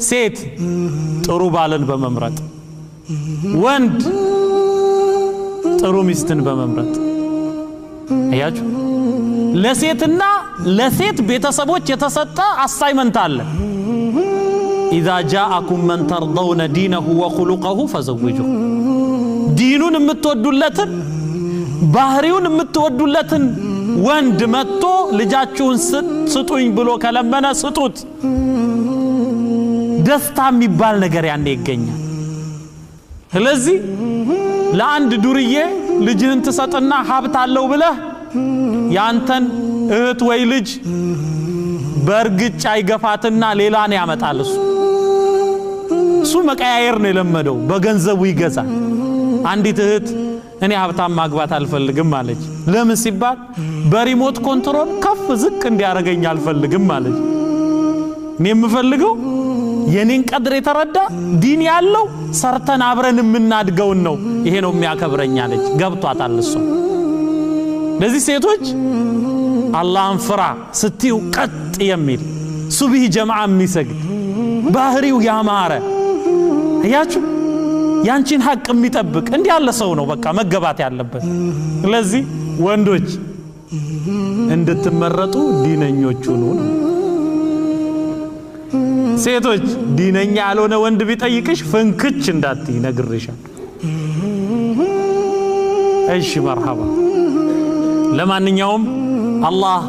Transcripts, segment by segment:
ሴት ጥሩ ባልን በመምረጥ ወንድ ጥሩ ሚስትን በመምረጥ አያችሁ ለሴትና ለሴት ቤተሰቦች የተሰጠ አሳይመንት አለ إذا جاءكم من ترضون دينه وخلقه فزوجوه دينون የምትወዱለትን ባህሪውን የምትወዱለትን ወንድ መጥቶ ልጃችሁን ስጡኝ ብሎ ከለመነ ስጡት ደስታ የሚባል ነገር ያኔ ይገኛል ስለዚህ ለአንድ ዱርዬ ልጅህን ትሰጥና ሀብት አለው ብለህ ያንተን እህት ወይ ልጅ በርግጫ ይገፋትና ሌላን ያመጣል እሱ መቀያየር ነው የለመደው በገንዘቡ ይገዛል አንዲት እህት እኔ ሀብታም ማግባት አልፈልግም ማለች ለምን ሲባል በሪሞት ኮንትሮል ከፍ ዝቅ እንዲያረጋኝ አልፈልግም ማለች እኔ የምፈልገው የኔን ቀድር የተረዳ ዲን ያለው ሰርተን አብረን የምናድገው ነው ይሄ ነው የሚያከብረኝ አለች ገብቷታል እሷ ለዚህ ሴቶች አላህን ፍራ ስትዩ ቀጥ የሚል ሱብሂ ጀማዓ የሚሰግድ ባህሪው ያማረ አያችሁ ያንቺን ሐቅ የሚጠብቅ እንዲህ ያለ ሰው ነው በቃ መገባት ያለበት ስለዚህ ወንዶች እንድትመረጡ ዲነኞች ሁኑ ሴቶች ዲነኛ ያልሆነ ወንድ ቢጠይቅሽ ፍንክች እንዳትይ ነግሬሻል እሺ መርሐባ ለማንኛውም አላህ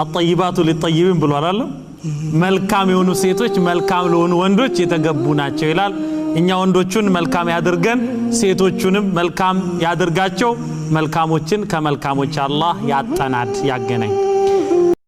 الطيبات للطيبين ብሏል አይደል መልካም የሆኑ ሴቶች መልካም ለሆኑ ወንዶች የተገቡ ናቸው ይላል እኛ ወንዶቹን መልካም ያድርገን ሴቶቹንም መልካም ያድርጋቸው መልካሞችን ከመልካሞች አላህ ያጠናድ ያገናኝ